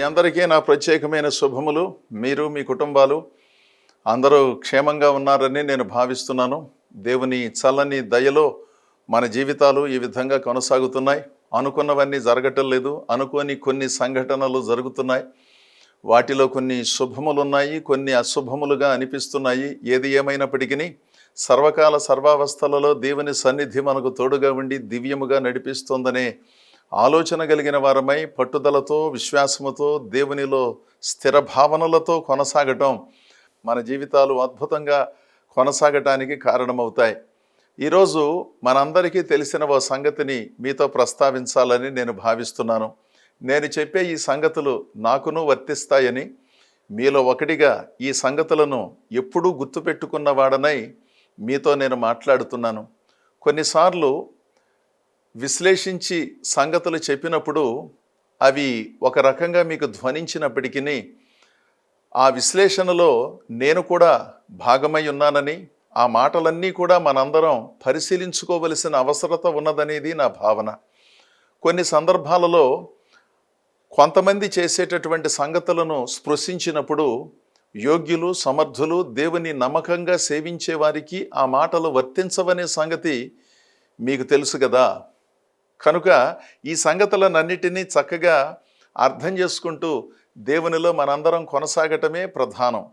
అందరికీ నా ప్రత్యేకమైన శుభములు. మీరు మీ కుటుంబాలు అందరూ క్షేమంగా ఉన్నారని నేను భావిస్తున్నాను. దేవుని చల్లని దయలో మన జీవితాలు ఈ విధంగా కొనసాగుతున్నాయి. అనుకున్నవన్నీ జరగటం లేదు, అనుకోని కొన్ని సంఘటనలు జరుగుతున్నాయి. వాటిలో కొన్ని శుభములు ఉన్నాయి, కొన్ని అశుభములుగా అనిపిస్తున్నాయి. ఏది ఏమైనప్పటికీ సర్వకాల సర్వావస్థలలో దేవుని సన్నిధి మనకు తోడుగా ఉండి దివ్యముగా నడిపిస్తోందనే ఆలోచన కలిగిన వారమై పట్టుదలతో, విశ్వాసముతో, దేవునిలో స్థిర భావనలతో కొనసాగటం మన జీవితాలు అద్భుతంగా కొనసాగటానికి కారణమవుతాయి. ఈరోజు మనందరికీ తెలిసిన ఓ సంగతిని మీతో ప్రస్తావించాలని నేను భావిస్తున్నాను. నేను చెప్పే ఈ సంగతులు నాకును వర్తిస్తాయని, మీలో ఒకటిగా ఈ సంగతులను ఎప్పుడూ గుర్తుపెట్టుకున్నవాడనై మీతో నేను మాట్లాడుతున్నాను. కొన్నిసార్లు విశ్లేషించి సంగతులు చెప్పినప్పుడు అవి ఒక రకంగా మీకు ధ్వనించినప్పటికీ ఆ విశ్లేషణలో నేను కూడా భాగమై ఉన్నానని, ఆ మాటలన్నీ కూడా మనందరం పరిశీలించుకోవలసిన అవసరత ఉన్నదనేది నా భావన. కొన్ని సందర్భాలలో కొంతమంది చేసేటటువంటి సంగతులను స్పృశించినప్పుడు యోగ్యులు, సమర్థులు, దేవుని నమ్మకంగా సేవించే వారికి ఆ మాటలు వర్తించవనే సంగతి మీకు తెలుసు కదా. కనుక ఈ సంగతులన్నిటినీ చక్కగా అర్థం చేసుకుంటూ దేవునిలో మనందరం కొనసాగటమే ప్రధానం.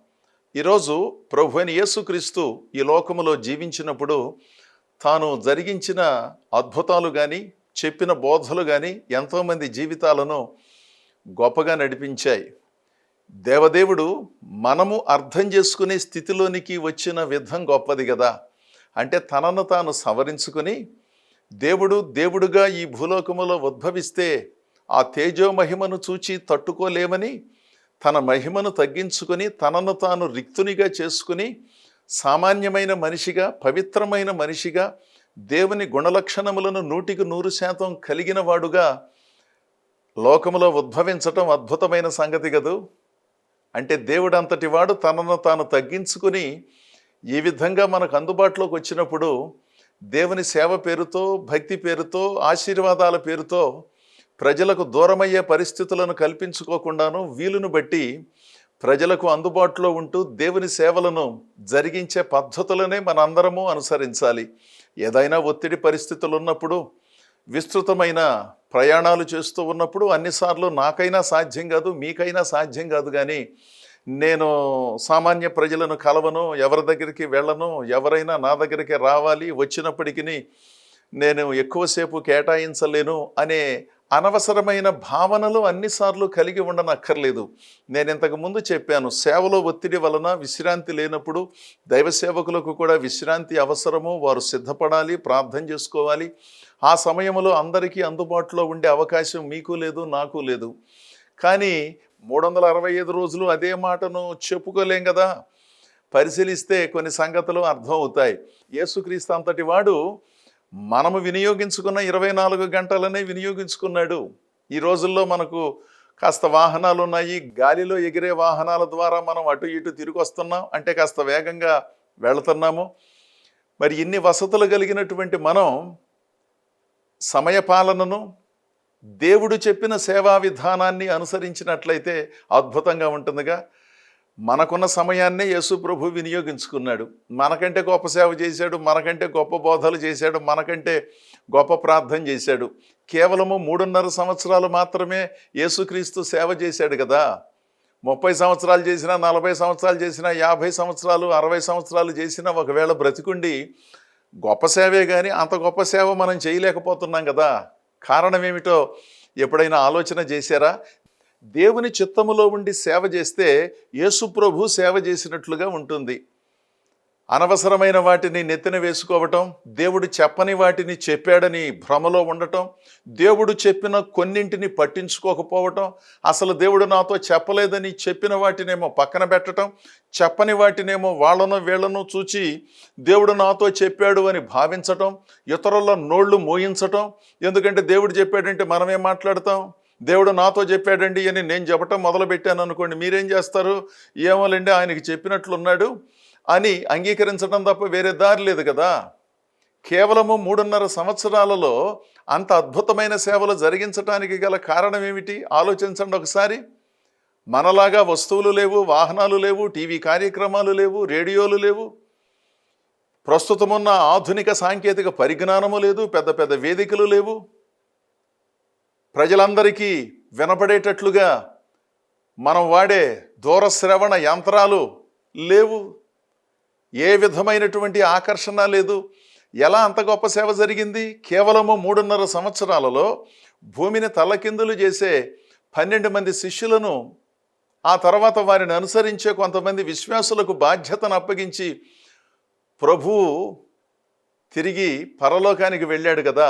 ఈరోజు ప్రభువైన యేసుక్రీస్తు ఈ లోకములో జీవించినప్పుడు తాను జరిగించిన అద్భుతాలు కానీ, చెప్పిన బోధలు కానీ ఎంతోమంది జీవితాలను గొప్పగా నడిపించాయి. దేవదేవుడు మనము అర్థం చేసుకునే స్థితిలోనికి వచ్చిన విధం గొప్పది కదా. అంటే తనను తాను సవరించుకొని దేవుడుగా ఈ భూలోకములో ఉద్భవిస్తే ఆ తేజో మహిమను చూచి తట్టుకోలేమని తన మహిమను తగ్గించుకొని తనను తాను రిక్తునిగా చేసుకుని సామాన్యమైన మనిషిగా, పవిత్రమైన మనిషిగా, దేవుని గుణలక్షణములను 100% కలిగిన వాడుగా లోకములో ఉద్భవించటం అద్భుతమైన సంగతి కదూ. అంటే దేవుడు అంతటి వాడు తనను తాను తగ్గించుకుని ఈ విధంగా మనకు అందుబాటులోకి వచ్చినప్పుడు దేవుని సేవ పేరుతో, భక్తి పేరుతో, ఆశీర్వాదాల పేరుతో ప్రజలకు దూరమయ్యే పరిస్థితులను కల్పించుకోకుండాను వీలును బట్టి ప్రజలకు అందుబాటులో ఉంటూ దేవుని సేవలను జరిగించే పద్ధతులనే మనందరము అనుసరించాలి. ఏదైనా ఒత్తిడి పరిస్థితులు ఉన్నప్పుడు, విస్తృతమైన ప్రయాణాలు చేస్తూ ఉన్నప్పుడు అన్నిసార్లు నాకైనా సాధ్యం కాదు, మీకైనా సాధ్యం కాదు, కానీ నేను సామాన్య ప్రజలను కలవను, ఎవరి దగ్గరికి వెళ్ళను, ఎవరైనా నా దగ్గరికి రావాలి, వచ్చినప్పటికీ నేను ఎక్కువసేపు కేటాయించలేను అనే అనవసరమైన భావనలు అన్నిసార్లు కలిగి ఉండనక్కర్లేదు. నేను ఇంతకుముందు చెప్పాను, సేవలో ఒత్తిడి వలన విశ్రాంతి లేనప్పుడు దైవ సేవకులకు కూడా విశ్రాంతి అవసరము. వారు సిద్ధపడాలి, ప్రార్థన చేసుకోవాలి. ఆ సమయంలో అందరికీ అందుబాటులో ఉండే అవకాశం మీకు లేదు, నాకు లేదు. కానీ 365 రోజులు అదే మాటను చెప్పుకోలేం కదా. పరిశీలిస్తే కొన్ని సంగతులు అర్థం అవుతాయి. యేసుక్రీస్తు అంతటి వాడు మనము వినియోగించుకున్న 24 గంటలనే వినియోగించుకున్నాడు. ఈ రోజుల్లో మనకు కాస్త వాహనాలు ఉన్నాయి, గాలిలో ఎగిరే వాహనాల ద్వారా మనం అటు ఇటు తిరిగి వస్తున్నాం, అంటే కాస్త వేగంగా వెళుతున్నాము. మరి ఇన్ని వసతులు కలిగినటువంటి మనం సమయపాలనను, దేవుడు చెప్పిన సేవా విధానాన్ని అనుసరించినట్లయితే అద్భుతంగా ఉంటుందిగా. మనకున్న సమయాన్నే యేసు ప్రభు వినియోగించుకున్నాడు. మనకంటే గొప్ప సేవ చేశాడు, మనకంటే గొప్ప బోధలు చేశాడు, మనకంటే గొప్ప ప్రార్థన చేశాడు. కేవలము 3.5 సంవత్సరాలు మాత్రమే యేసుక్రీస్తు సేవ చేశాడు కదా. 30 సంవత్సరాలు చేసినా, 40 సంవత్సరాలు చేసినా, 50 సంవత్సరాలు, 60 సంవత్సరాలు చేసినా ఒకవేళ బ్రతికుండి గొప్ప సేవే, కానీ అంత గొప్ప సేవ మనం చేయలేకపోతున్నాం కదా. కారణం ఏమిటో ఎప్పుడైనా ఆలోచన చేశారా? దేవుని చిత్తములో ఉండి సేవ చేస్తే యేసు ప్రభు సేవ చేసినట్లుగా ఉంటుంది. అనవసరమైన వాటిని నెత్తిన వేసుకోవటం, దేవుడు చెప్పని వాటిని చెప్పాడని భ్రమలో ఉండటం, దేవుడు చెప్పిన కొన్నింటిని పట్టించుకోకపోవటం, అసలు దేవుడు నాతో చెప్పలేదని చెప్పిన వాటినేమో పక్కన పెట్టడం, చెప్పని వాటినేమో వాళ్ళను వీళ్ళను చూచి దేవుడు నాతో చెప్పాడు అని భావించటం, ఇతరుల నోళ్ళు మోయించటం. ఎందుకంటే దేవుడు చెప్పాడంటే మనమేం మాట్లాడతాం? దేవుడు నాతో చెప్పాడండి అని నేను చెప్పటం మొదలుపెట్టాను అనుకోండి, మీరేం చేస్తారు? ఏమోలేండి, ఆయనకి చెప్పినట్లున్నాడు అని అంగీకరించడం తప్ప వేరే దారి లేదు కదా. కేవలము 3.5 సంవత్సరాలలో అంత అద్భుతమైన సేవలు జరిగించడానికి గల కారణం ఏమిటి? ఆలోచించండి ఒకసారి. మనలాగా వస్తువులు లేవు, వాహనాలు లేవు, టీవీ కార్యక్రమాలు లేవు, రేడియోలు లేవు, ప్రస్తుతమున్న ఆధునిక సాంకేతిక పరిజ్ఞానము లేదు, పెద్ద పెద్ద వేదికలు లేవు, ప్రజలందరికీ వినపడేటట్లుగా మనం వాడే దూరశ్రవణ యంత్రాలు లేవు, ఏ విధమైనటువంటి ఆకర్షణ లేదు. ఎలా అంత గొప్ప సేవ జరిగింది? కేవలము 3.5 సంవత్సరాలలో భూమిని తలకిందులు చేసే 12 మంది శిష్యులను, ఆ తర్వాత వారిని అనుసరించే కొంతమంది విశ్వాసులకు బాధ్యతను అప్పగించి ప్రభువు తిరిగి పరలోకానికి వెళ్ళాడు కదా.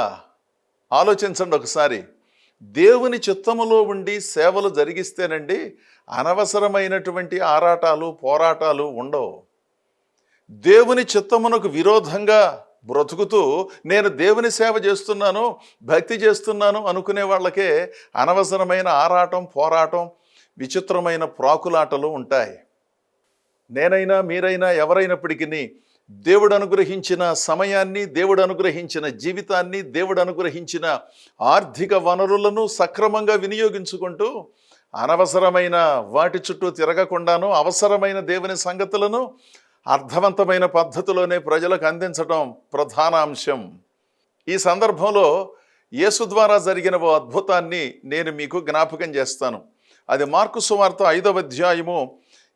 ఆలోచించండి ఒకసారి. దేవుని చిత్తములో ఉండి సేవలు జరిగిస్తేనండి అనవసరమైనటువంటి ఆరాటాలు, పోరాటాలు ఉండవు. దేవుని చిత్తమునకు విరోధంగా బ్రతుకుతూ నేను దేవుని సేవ చేస్తున్నాను, భక్తి చేస్తున్నాను అనుకునే వాళ్ళకే అనవసరమైన ఆరాటం, పోరాటం, విచిత్రమైన ప్రాకులాటలు ఉంటాయి. నేనైనా మీరైనా ఎవరైనప్పటికీ దేవుడు అనుగ్రహించిన సమయాన్ని, దేవుడు అనుగ్రహించిన జీవితాన్ని, దేవుడు అనుగ్రహించిన ఆర్థిక వనరులను సక్రమంగా వినియోగించుకుంటూ అనవసరమైన వాటి చుట్టూ తిరగకుండాను అవసరమైన దేవుని సంగతులను అర్థవంతమైన పద్ధతిలోనే ప్రజలకు అందించడం ప్రధాన అంశం. ఈ సందర్భంలో యేసు ద్వారా జరిగిన ఓ అద్భుతాన్ని నేను మీకు జ్ఞాపకం చేస్తాను. అది మార్కు సువార్త 5వ అధ్యాయము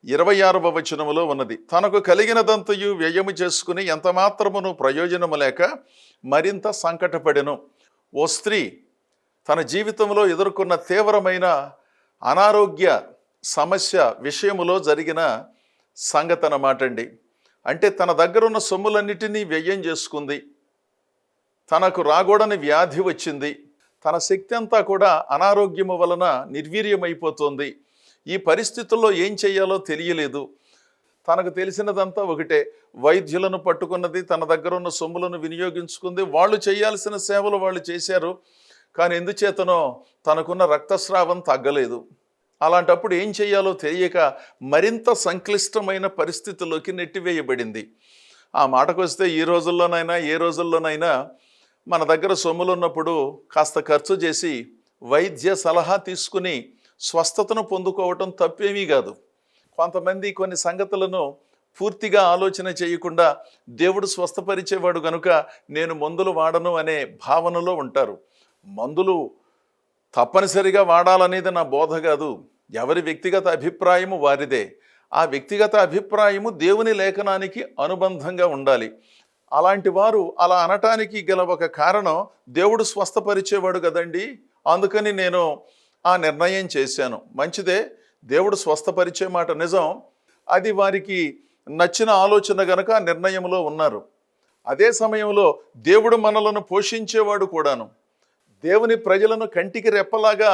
26వ వచనములో ఉన్నది. తనకు కలిగినదంతయు వ్యయము చేసుకుని ఎంతమాత్రమును ప్రయోజనము లేక మరింత సంకటపడెను. ఓ స్త్రీ తన జీవితంలో ఎదుర్కొన్న తీవ్రమైన అనారోగ్య సమస్య విషయములో జరిగిన సంగతి అన్నమాట అండి. అంటే తన దగ్గరున్న సొమ్ములన్నిటినీ వ్యయం చేసుకుంది, తనకు రాకూడని వ్యాధి వచ్చింది, తన శక్తి అంతా కూడా అనారోగ్యము వలన నిర్వీర్యమైపోతుంది. ఈ పరిస్థితుల్లో ఏం చేయాలో తెలియలేదు. తనకు తెలిసినదంతా ఒకటే, వైద్యులను పట్టుకున్నది, తన దగ్గర ఉన్న సొమ్ములను వినియోగించుకుంది, వాళ్ళు చేయాల్సిన సేవలు వాళ్ళు చేశారు. కానీ ఎందుచేతనో తనకున్న రక్తస్రావం తగ్గలేదు. అలాంటప్పుడు ఏం చేయాలో తెలియక మరింత సంక్లిష్టమైన పరిస్థితుల్లోకి నెట్టివేయబడింది. ఆ మాటకు వస్తే ఈ రోజుల్లోనైనా ఏ రోజుల్లోనైనా మన దగ్గర సొమ్ములు ఉన్నప్పుడు కాస్త ఖర్చు చేసి వైద్య సలహా తీసుకుని స్వస్థతను పొందుకోవటం తప్పేమీ కాదు. కొంతమంది కొన్ని సంగతులను పూర్తిగా ఆలోచన చేయకుండా దేవుడు స్వస్థపరిచేవాడు గనుక నేను మందులు వాడను అనే భావనలో ఉంటారు. మందులు తప్పనిసరిగా వాడాలనేది నా బోధ కాదు. ఎవరి వ్యక్తిగత అభిప్రాయము వారిదే. ఆ వ్యక్తిగత అభిప్రాయము దేవుని లేఖనానికి అనుబంధంగా ఉండాలి. అలాంటి వారు అలా అనటానికి గల ఒక కారణం దేవుడు స్వస్థపరిచేవాడు కదండి, అందుకని నేను ఆ నిర్ణయం చేశాను. మంచిదే, దేవుడు స్వస్థపరిచే మాట నిజం. అది వారికి నచ్చిన ఆలోచన గనక ఆ నిర్ణయంలో ఉన్నారు. అదే సమయంలో దేవుడు మనలను పోషించేవాడు కూడాను. దేవుని ప్రజలను కంటికి రెప్పలాగా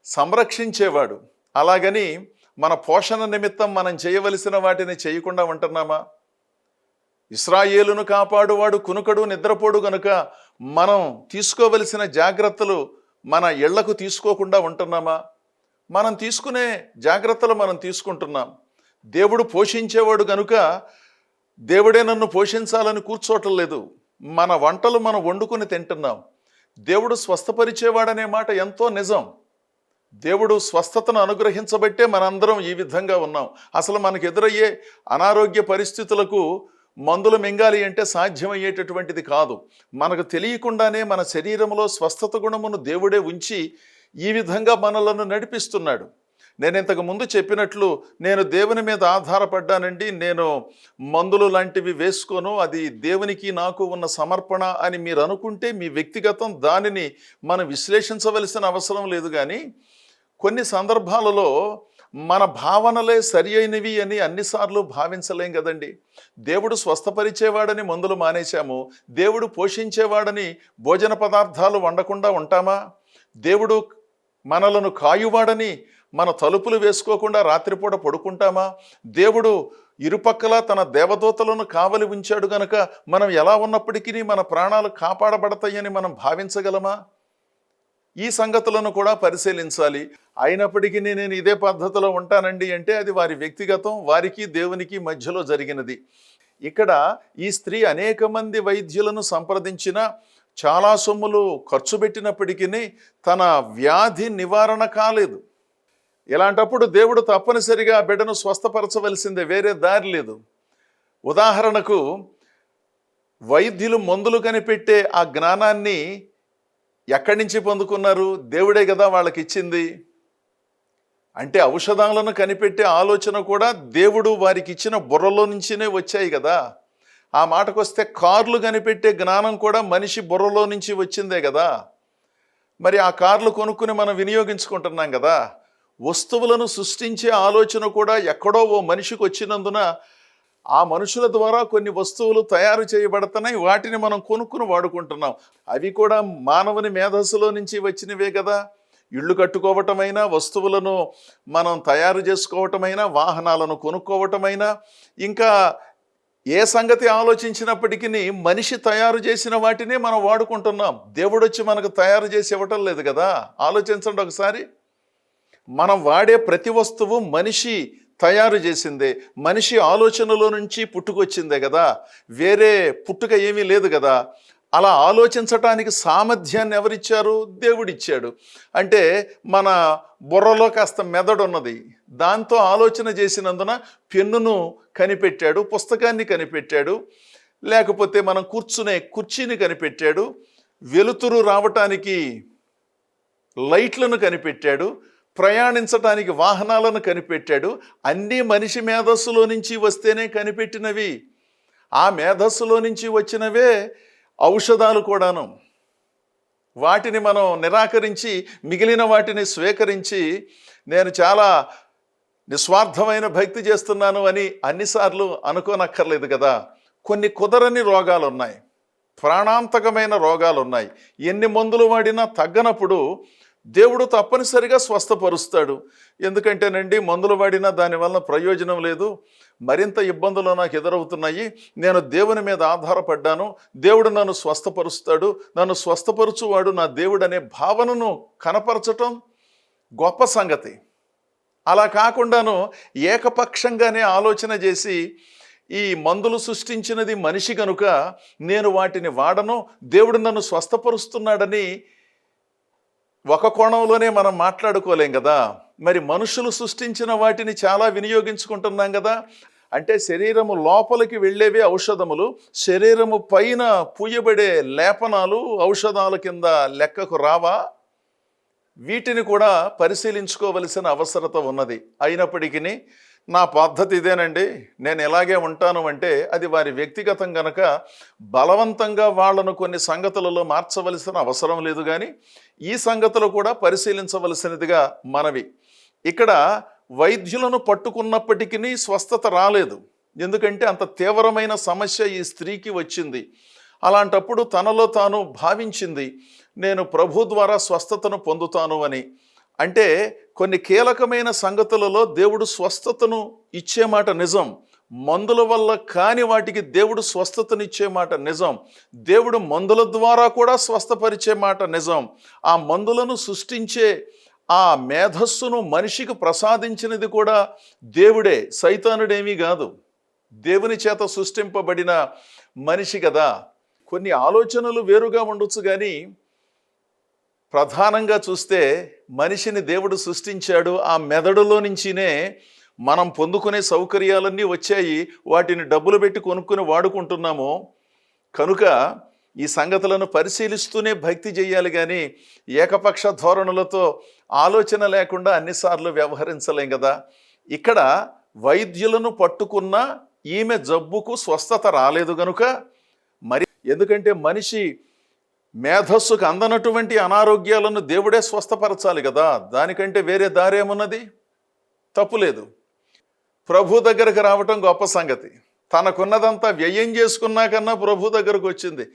సంరక్షించేవాడు. అలాగని మన పోషణ నిమిత్తం మనం చేయవలసిన వాటిని చేయకుండా ఉంటున్నామా? ఇశ్రాయేలును కాపాడువాడు కునుకడు నిద్రపోడు గనుక మనం తీసుకోవలసిన జాగ్రత్తలు మన ఇళ్లకు తీసుకోకుండా ఉంటున్నామా? మనం తీసుకునే జాగ్రత్తలు మనం తీసుకుంటున్నాం. దేవుడు పోషించేవాడు గనుక దేవుడే నన్ను పోషించాలని కూర్చోవటం లేదు. మన వంటలు మనం వండుకుని తింటున్నాం. దేవుడు స్వస్థపరిచేవాడనే మాట ఎంతో నిజం. దేవుడు స్వస్థతను అనుగ్రహించబట్టే మనందరం ఈ విధంగా ఉన్నాం. అసలు మనకు ఎదురయ్యే అనారోగ్య పరిస్థితులకు మందులు మింగాలి అంటే సాధ్యమయ్యేటటువంటిది కాదు. మనకు తెలియకుండానే మన శరీరంలో స్వస్థత గుణమును దేవుడే ఉంచి ఈ విధంగా మనలను నడిపిస్తున్నాడు. నేను ఇంతకు ముందు చెప్పినట్లు నేను దేవుని మీద ఆధారపడ్డానండి, నేను మందులు లాంటివి వేసుకోను, అది దేవునికి నాకు ఉన్న సమర్పణ అని మీరు అనుకుంటే మీ వ్యక్తిగతం, దానిని మనం విశ్లేషించవలసిన అవసరం లేదు. కానీ కొన్ని సందర్భాలలో మన భావనలే సరి అయినవి అని అన్నిసార్లు భావించలేం కదండి. దేవుడు స్వస్థపరిచేవాడని మందులు మానేశాము, దేవుడు పోషించేవాడని భోజన పదార్థాలు వండకుండా ఉంటామా? దేవుడు మనలను కాయువాడని మన తలుపులు వేసుకోకుండా రాత్రిపూట పడుకుంటామా? దేవుడు ఇరుపక్కల తన దేవదూతలను కావలి ఉంచాడు గనక మనం ఎలా ఉన్నప్పటికీ మన ప్రాణాలు కాపాడబడతాయని మనం భావించగలమా? ఈ సంగతులను కూడా పరిశీలించాలి. అయినప్పటికీ నేను ఇదే పద్ధతిలో ఉంటానండి అంటే అది వారి వ్యక్తిగతం, వారికి దేవునికి మధ్యలో జరిగినది. ఇక్కడ ఈ స్త్రీ అనేక మంది వైద్యులను సంప్రదించిన, చాలా సొమ్ములు ఖర్చు పెట్టినప్పటికీ తన వ్యాధి నివారణ కాలేదు. ఇలాంటప్పుడు దేవుడు తప్పనిసరిగా ఆ బిడ్డను స్వస్థపరచవలసిందే, వేరే దారి లేదు. ఉదాహరణకు వైద్యులు మందులు కనిపెట్టే ఆ జ్ఞానాన్ని ఎక్కడి నుంచి పొందుకున్నారు? దేవుడే కదా వాళ్ళకి ఇచ్చింది. అంటే ఔషధాలను కనిపెట్టే ఆలోచన కూడా దేవుడు వారికి ఇచ్చిన బుర్రలో నుంచినే వచ్చాయి కదా. ఆ మాటకొస్తే కార్లు కనిపెట్టే జ్ఞానం కూడా మనిషి బుర్రలో నుంచి వచ్చిందే కదా. మరి ఆ కార్లు కొనుక్కుని మనం వినియోగించుకుంటున్నాం కదా. వస్తువులను సృష్టించే ఆలోచన కూడా ఎక్కడో ఓ మనిషికి వచ్చినందున ఆ మనుషుల ద్వారా కొన్ని వస్తువులు తయారు చేయబడుతున్నాయి, వాటిని మనం కొనుక్కుని వాడుకుంటున్నాం. అవి కూడా మానవుని మేధస్సులో నుంచి వచ్చినవే కదా. ఇళ్ళు కట్టుకోవటమైనా, వస్తువులను మనం తయారు చేసుకోవటమైనా, వాహనాలను కొనుక్కోవటమైనా, ఇంకా ఏ సంగతి ఆలోచించినప్పటికీ మనిషి తయారు చేసిన వాటినే మనం వాడుకుంటున్నాం. దేవుడు వచ్చి మనకు తయారు చేసి ఇవ్వటం లేదు కదా. ఆలోచించండి ఒకసారి. మనం వాడే ప్రతి వస్తువు మనిషి తయారు చేసిందే, మనిషి ఆలోచనలో నుంచి పుట్టుకొచ్చిందే కదా. వేరే పుట్టుక ఏమీ లేదు కదా. అలా ఆలోచించటానికి సామర్థ్యాన్ని ఎవరిచ్చారు? దేవుడిచ్చాడు. అంటే మన బుర్రలో కాస్త మెదడు ఉన్నది, దాంతో ఆలోచన చేసినందున పెన్నును కనిపెట్టాడు, పుస్తకాన్ని కనిపెట్టాడు, లేకపోతే మనం కూర్చునే కుర్చీని కనిపెట్టాడు, వెలుతురు రావటానికి లైట్లను కనిపెట్టాడు, ప్రయాణించటానికి వాహనాలను కనిపెట్టాడు. అన్నీ మనిషి మేధస్సులో నుంచి వస్తేనే కనిపెట్టినవి. ఆ మేధస్సులో నుంచి వచ్చినవే ఔషధాలు కూడాను. వాటిని మనం నిరాకరించి మిగిలిన వాటిని స్వీకరించి నేను చాలా నిస్వార్థమైన భక్తి చేస్తున్నాను అని అన్నిసార్లు అనుకోనక్కర్లేదు కదా. కొన్ని కుదరని రోగాలు ఉన్నాయి, ప్రాణాంతకమైన రోగాలు ఉన్నాయి. ఎన్ని మందులు వాడినా తగ్గనప్పుడు దేవుడు తప్పనిసరిగా స్వస్థపరుస్తాడు. ఎందుకంటేనండి, మందులు వాడినా దానివల్ల ప్రయోజనం లేదు, మరింత ఇబ్బందులు నాకు ఎదురవుతున్నాయి, నేను దేవుని మీద ఆధారపడ్డాను, దేవుడు నన్ను స్వస్థపరుస్తాడు, నన్ను స్వస్థపరుచువాడు నా దేవుడు అనే భావనను కనపరచటం గొప్ప సంగతి. అలా కాకుండాను ఏకపక్షంగానే ఆలోచన చేసి ఈ మందులు సృష్టించినది మనిషి కనుక నేను వాటిని వాడను, దేవుడు నన్ను స్వస్థపరుస్తున్నాడని ఒక కోణంలోనే మనం మాట్లాడుకోలేం కదా. మరి మనుషులు సృష్టించిన వాటిని చాలా వినియోగించుకుంటున్నాం కదా. అంటే శరీరము లోపలికి వెళ్ళేవి ఔషధములు, శరీరము పైన పూయబడే లేపనాలు ఔషధాల కింద లెక్కకు రావా? వీటిని కూడా పరిశీలించుకోవలసిన అవసరత ఉన్నది. అయినప్పటికీ నా పద్ధతి ఇదేనండి, నేను ఎలాగే ఉంటాను అంటే అది వారి వ్యక్తిగతం గనక బలవంతంగా వాళ్ళను కొన్ని సంగతులలో మార్చవలసిన అవసరం లేదు. కానీ ఈ సంగతులు కూడా పరిశీలించవలసినదిగా మనవి. ఇక్కడ వైద్యులను పట్టుకున్నప్పటికీ స్వస్థత రాలేదు. ఎందుకంటే అంత తీవ్రమైన సమస్య ఈ స్త్రీకి వచ్చింది. అలాంటప్పుడు తనలో తాను భావించింది, నేను ప్రభు ద్వారా స్వస్థతను పొందుతాను అని. అంటే కొన్ని కీలకమైన సంగతులలో దేవుడు స్వస్థతను ఇచ్చే మాట నిజం, మందుల వల్ల కాని వాటికి దేవుడు స్వస్థతనిచ్చే మాట నిజం, దేవుడు మందుల ద్వారా కూడా స్వస్థపరిచే మాట నిజం. ఆ మందులను సృష్టించే ఆ మేధస్సును మనిషికి ప్రసాదించినది కూడా దేవుడే, సైతానుడేమీ కాదు. దేవుని చేత సృష్టింపబడిన మనిషి కదా. కొన్ని ఆలోచనలు వేరుగా ఉండొచ్చు, కానీ ప్రధానంగా చూస్తే మనిషిని దేవుడు సృష్టించాడు. ఆ మెదడులో నుంచినే మనం పొందుకునే సౌకర్యాలన్నీ వచ్చాయి, వాటిని డబ్బులు పెట్టి కొనుక్కుని వాడుకుంటున్నాము. కనుక ఈ సంగతులను పరిశీలిస్తూనే భక్తి చేయాలి, కానీ ఏకపక్ష ధోరణులతో ఆలోచన లేకుండా అన్నిసార్లు వ్యవహరించలేం కదా. ఇక్కడ వైద్యులను పట్టుకున్న ఈమె జబ్బుకు స్వస్థత రాలేదు కనుక, మరి ఎందుకంటే మనిషి మేధస్సుకు అందనటువంటి అనారోగ్యాలను దేవుడే స్వస్థపరచాలి కదా. దానికంటే వేరే దారేమున్నది? తప్పులేదు. ప్రభు దగ్గరకు రావటం గొప్ప సంగతి. తనకున్నదంతా వ్యయం చేసుకున్నా కన్నా ప్రభు దగ్గరకు వచ్చింది.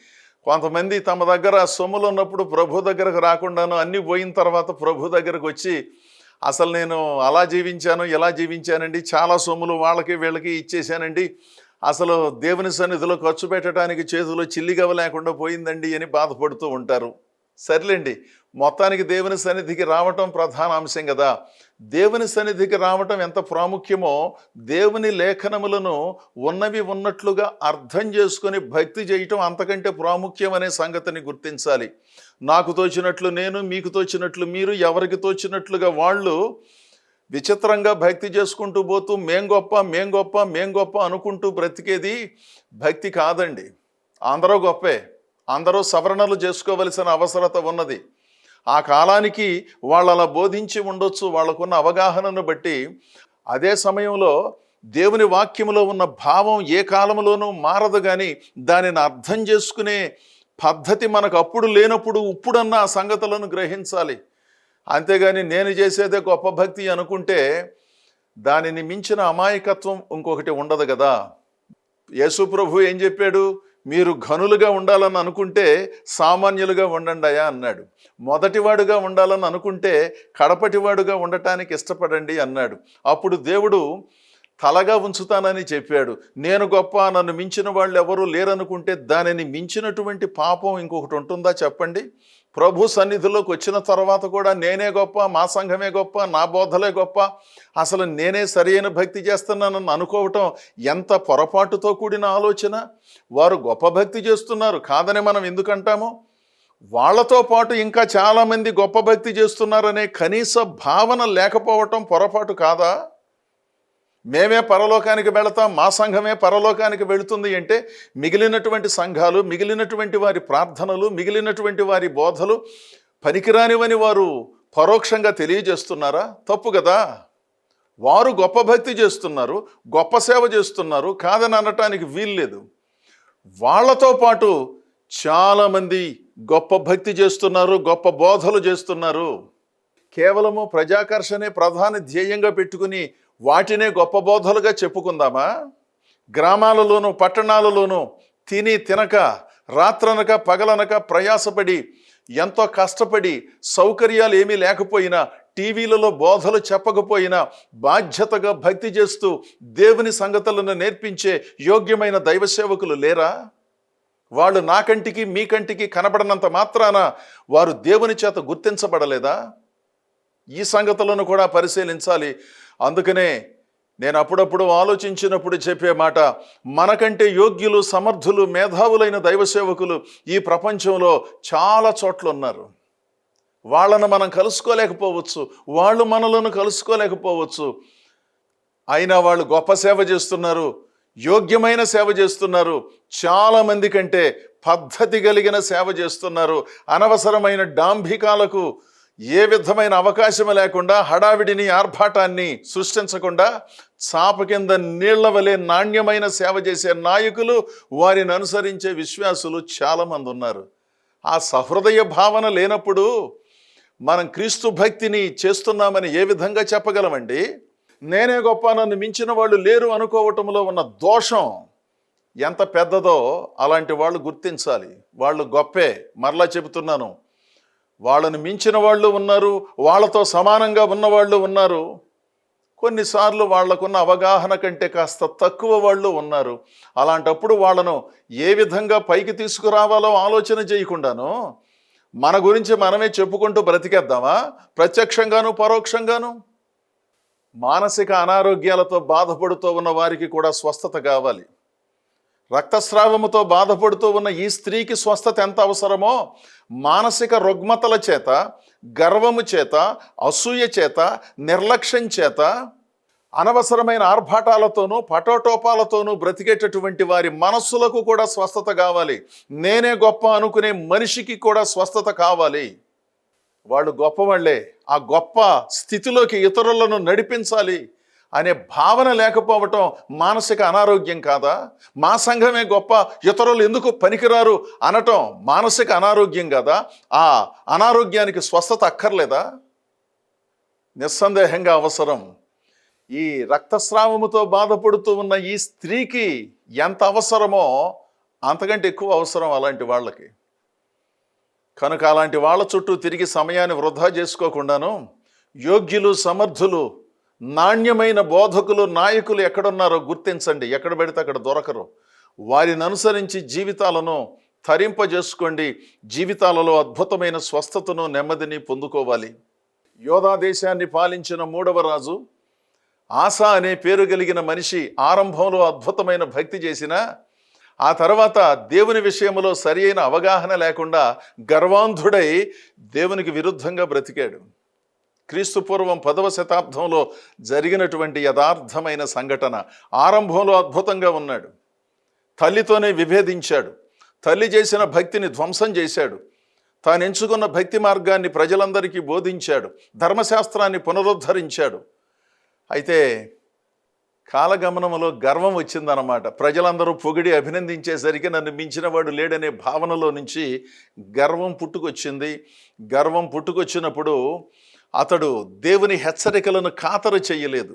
కొంతమంది తమ దగ్గర సొమ్ములు ఉన్నప్పుడు ప్రభు దగ్గరకు రాకుండాను అన్నీ పోయిన తర్వాత ప్రభు దగ్గరకు వచ్చి, అసలు నేను అలా జీవించాను ఇలా జీవించానండి, చాలా సొమ్ములు వాళ్ళకి వీళ్ళకి ఇచ్చేసానండి, అసలు దేవుని సన్నిధిలో ఖర్చు పెట్టడానికి చేతిలో చిల్లిగవ లేకుండా పోయిందండి అని బాధపడుతూ ఉంటారు. సర్లేండి, మొత్తానికి దేవుని సన్నిధికి రావటం ప్రధాన అంశం కదా. దేవుని సన్నిధికి రావటం ఎంత ప్రాముఖ్యమో దేవుని లేఖనములను ఉన్నవి ఉన్నట్లుగా అర్థం చేసుకొని భక్తి చేయటం అంతకంటే ప్రాముఖ్యం అనే సంగతిని విచిత్రంగా భక్తి చేసుకుంటూ పోతూ మేం గొప్ప మేం గొప్ప మేం గొప్ప అనుకుంటూ బ్రతికేది భక్తి కాదండి. అందరూ గొప్పే, అందరూ సవరణలు చేసుకోవలసిన అవసరత ఉన్నది. ఆ కాలానికి వాళ్ళు అలా బోధించి ఉండొచ్చు, వాళ్ళకున్న అవగాహనను బట్టి. అదే సమయంలో దేవుని వాక్యములో ఉన్న భావం ఏ కాలంలోనూ మారదు, కానీ దానిని అర్థం చేసుకునే పద్ధతి మనకు అప్పుడు లేనప్పుడు ఇప్పుడన్న ఆ సంగతులను గ్రహించాలి. అంతేగాని నేను చేసేదే గొప్ప భక్తి అనుకుంటే దానిని మించిన అమాయకత్వం ఇంకొకటి ఉండదు కదా. యేసు ప్రభు ఏం చెప్పాడు? మీరు ఘనులుగా ఉండాలని అనుకుంటే సామాన్యులుగా ఉండండియా అన్నాడు. మొదటివాడుగా ఉండాలని అనుకుంటే కడపటివాడుగా ఉండటానికి ఇష్టపడండి అన్నాడు. అప్పుడు దేవుడు తలగా ఉంచుతానని చెప్పాడు. నేను గొప్ప, నన్ను మించిన వాళ్ళు ఎవరూ లేరనుకుంటే దానిని మించినటువంటి పాపం ఇంకొకటి ఉంటుందా చెప్పండి? ప్రభు సన్నిధిలోకి వచ్చిన తర్వాత కూడా నేనే గొప్ప, మా సంఘమే గొప్ప, నా బోధలే గొప్ప, అసలు నేనే సరైన భక్తి చేస్తున్నానని అనుకోవటం ఎంత పొరపాటుతో కూడిన ఆలోచన. వారు గొప్ప భక్తి చేస్తున్నారు కాదని మనం ఎందుకంటాము? వాళ్ళతో పాటు ఇంకా చాలామంది గొప్ప భక్తి చేస్తున్నారనే కనీస భావన లేకపోవటం పొరపాటు కాదా? మేమే పరలోకానికి వెళతాం, మా సంఘమే పరలోకానికి వెళుతుంది అంటే మిగిలినటువంటి సంఘాలు, మిగిలినటువంటి వారి ప్రార్థనలు, మిగిలినటువంటి వారి బోధలు పనికిరానివని వారు పరోక్షంగా తెలియజేస్తున్నారా? తప్పు కదా. వారు గొప్ప భక్తి చేస్తున్నారు, గొప్ప సేవ చేస్తున్నారు, కాదని అనటానికి వీల్లేదు. వాళ్ళతో పాటు చాలామంది గొప్ప భక్తి చేస్తున్నారు, గొప్ప బోధలు చేస్తున్నారు. కేవలము ప్రజాకర్షణే ప్రధాన ధ్యేయంగా పెట్టుకుని వాటినే గొప్ప బోధలుగా చెప్పుకుందామా? గ్రామాలలోనూ పట్టణాలలోనూ తిని తినక, రాత్రనక పగలనక ప్రయాసపడి, ఎంతో కష్టపడి, సౌకర్యాలు ఏమీ లేకపోయినా, టీవీలలో బోధలు చెప్పకపోయినా బాధ్యతగా భక్తి చేస్తూ దేవుని సంగతులను నేర్పించే యోగ్యమైన దైవ సేవకులు లేరా? వాళ్ళు నా కంటికి మీ కంటికి కనబడనంత మాత్రాన వారు దేవుని చేత గుర్తించబడలేదా? ఈ సంగతులను కూడా పరిశీలించాలి. అందుకనే నేను అప్పుడప్పుడు ఆలోచించినప్పుడు చెప్పే మాట, మనకంటే యోగ్యులు, సమర్థులు, మేధావులైన దైవ సేవకులు ఈ ప్రపంచంలో చాలా చోట్ల ఉన్నారు. వాళ్ళను మనం కలుసుకోలేకపోవచ్చు, వాళ్ళు మనలను కలుసుకోలేకపోవచ్చు. అయినా వాళ్ళు గొప్ప సేవ చేస్తున్నారు, యోగ్యమైన సేవ చేస్తున్నారు, చాలామంది కంటే పద్ధతి కలిగిన సేవ చేస్తున్నారు. అనవసరమైన డాంభికాలకు ఏ విధమైన అవకాశం లేకుండా, హడావిడిని, ఆర్భాటాన్ని సృష్టించకుండా చాప కింద నీళ్ల వలె నాణ్యమైన సేవ చేసే నాయకులు, వారిని అనుసరించే విశ్వాసులు చాలామంది ఉన్నారు. ఆ సహృదయ భావన లేనప్పుడు మనం క్రీస్తు భక్తిని చేస్తున్నామని ఏ విధంగా చెప్పగలమండి? నేనే గొప్ప, నన్ను మించిన వాళ్ళు లేరు అనుకోవటంలో ఉన్న దోషం ఎంత పెద్దదో అలాంటి వాళ్ళు గుర్తించాలి. వాళ్ళు గొప్పే, మరలా చెబుతున్నాను. వాళ్ళని మించిన వాళ్ళు ఉన్నారు, వాళ్ళతో సమానంగా ఉన్నవాళ్ళు ఉన్నారు, కొన్నిసార్లు వాళ్లకున్న అవగాహన కంటే కాస్త తక్కువ వాళ్ళు ఉన్నారు. అలాంటప్పుడు వాళ్ళను ఏ విధంగా పైకి తీసుకురావాలో ఆలోచన చేయకుండాను మన గురించి మనమే చెప్పుకుంటూ బ్రతికేద్దామా? ప్రత్యక్షంగాను పరోక్షంగాను. మానసిక అనారోగ్యాలతో బాధపడుతూ ఉన్న వారికి కూడా స్వస్థత కావాలి. రక్తస్రావముతో బాధపడుతూ ఉన్న ఈ స్త్రీకి స్వస్థత ఎంత అవసరమో, మానసిక రుగ్మతల చేత, గర్వము చేత, అసూయ చేత, నిర్లక్ష్యం చేత, అనవసరమైన ఆర్భాటాలతోనూ పటోటోపాలతోనూ బ్రతికేటటువంటి వారి మనస్సులకు కూడా స్వస్థత కావాలి. నేనే గొప్ప అనుకునే మనిషికి కూడా స్వస్థత కావాలి. వాళ్ళు గొప్పవాళ్లే, ఆ గొప్ప స్థితిలోకి ఇతరులను నడిపించాలి అనే భావన లేకపోవటం మానసిక అనారోగ్యం కాదా? మా సంఘమే గొప్ప, ఇతరులు ఎందుకు పనికిరారు అనటం మానసిక అనారోగ్యం కాదా? ఆ అనారోగ్యానికి స్వస్థత అక్కర్లేదా? నిస్సందేహంగా అవసరం. ఈ రక్తస్రావముతో బాధపడుతూ ఉన్న ఈ స్త్రీకి ఎంత అవసరమో అంతకంటే ఎక్కువ అవసరం అలాంటి వాళ్ళకి. కనుక అలాంటి వాళ్ళ చుట్టూ తిరిగి సమయాన్ని వృధా చేసుకోకుండాను, యోగ్యులు, సమర్థులు, నాణ్యమైన బోధకులు, నాయకులు ఎక్కడున్నారో గుర్తించండి. ఎక్కడ పెడితే అక్కడ దొరకరు. వారిని అనుసరించి జీవితాలను తరింపజేసుకోండి. జీవితాలలో అద్భుతమైన స్వస్థతను, నెమ్మదిని పొందుకోవాలి. యోధా దేశాన్ని పాలించిన 3వ రాజు ఆసా అనే పేరు కలిగిన మనిషి ఆరంభంలో అద్భుతమైన భక్తి చేసిన, ఆ తర్వాత దేవుని విషయంలో సరి అయిన అవగాహన లేకుండా గర్వాంధుడై దేవునికి విరుద్ధంగా బ్రతికాడు. క్రీస్తుపూర్వం 10వ శతాబ్దంలో జరిగినటువంటి యథార్థమైన సంఘటన. ఆరంభంలో అద్భుతంగా ఉన్నాడు. తల్లితోనే విభేదించాడు. తల్లి చేసిన భక్తిని ధ్వంసం చేశాడు. తాను ఎంచుకున్న భక్తి మార్గాన్ని ప్రజలందరికీ బోధించాడు. ధర్మశాస్త్రాన్ని పునరుద్ధరించాడు. అయితే కాలగమనంలో గర్వం వచ్చిందన్నమాట. ప్రజలందరూ పొగిడి అభినందించేసరికి నన్ను మించిన వాడు లేడనే భావనలో నుంచి గర్వం పుట్టుకొచ్చింది. గర్వం పుట్టుకొచ్చినప్పుడు అతడు దేవుని హెచ్చరికలను ఖాతరు చేయలేదు.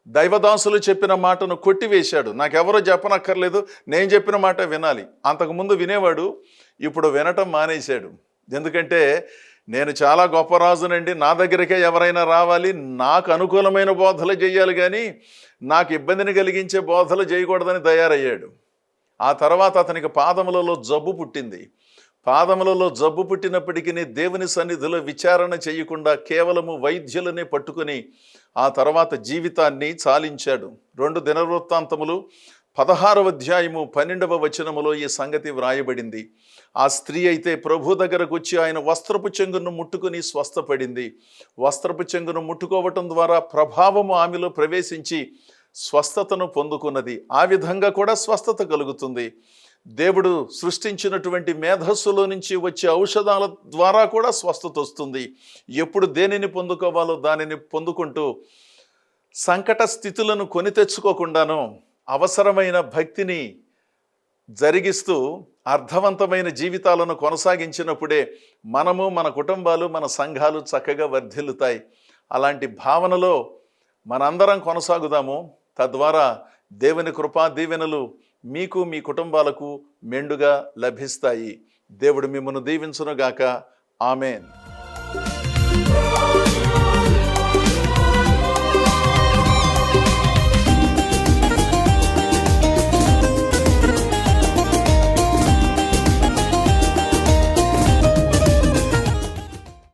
దైవదాసులు చెప్పిన మాటను కొట్టివేశాడు. నాకెవరో చెప్పనక్కర్లేదు, నేను చెప్పిన మాట వినాలి. అంతకుముందు వినేవాడు, ఇప్పుడు వినటం మానేశాడు. ఎందుకంటే నేను చాలా గొప్ప రాజునండి, నా దగ్గరికే ఎవరైనా రావాలి, నాకు అనుకూలమైన బోధలు చేయాలి, కానీ నాకు ఇబ్బందిని కలిగించే బోధలు చేయకూడదని తయారయ్యాడు. ఆ తర్వాత అతనికి పాదములలో జబ్బు పుట్టింది. పాదములలో జబ్బు పుట్టినప్పటికీ దేవుని సన్నిధిలో విచారణ చేయకుండా కేవలము వైద్యులనే పట్టుకుని ఆ తర్వాత జీవితాన్ని చాలించాడు. 2 దినవృత్తాంతములు 16వ అధ్యాయము 12వ వచనములో ఈ సంగతి వ్రాయబడింది. ఆ స్త్రీ అయితే ప్రభు దగ్గరకు వచ్చి ఆయన వస్త్రపు చెంగును ముట్టుకుని స్వస్థపడింది. వస్త్రపు చెంగును ముట్టుకోవటం ద్వారా ప్రభావము ఆమెలో ప్రవేశించి స్వస్థతను పొందుకున్నది. ఆ విధంగా కూడా స్వస్థత కలుగుతుంది. దేవుడు సృష్టించినటువంటి మేధస్సులో నుంచి వచ్చే ఔషధాల ద్వారా కూడా స్వస్థత వస్తుంది. ఎప్పుడు దేనిని పొందుకోవాలో దానిని పొందుకుంటూ సంకట స్థితులను కొని తెచ్చుకోకుండాను అవసరమైన భక్తిని జరిగిస్తూ అర్థవంతమైన జీవితాలను కొనసాగించినప్పుడే మనము, మన కుటుంబాలు, మన సంఘాలు చక్కగా వర్ధిల్లుతాయి. అలాంటి భావనలో మనందరం కొనసాగుదాము. తద్వారా దేవుని కృపా దీవెనలు మీకు, మీ కుటుంబాలకు మెండుగా లభిస్తాయి. దేవుడు మిమ్మల్ని దీవించునుగాక. ఆమేన్.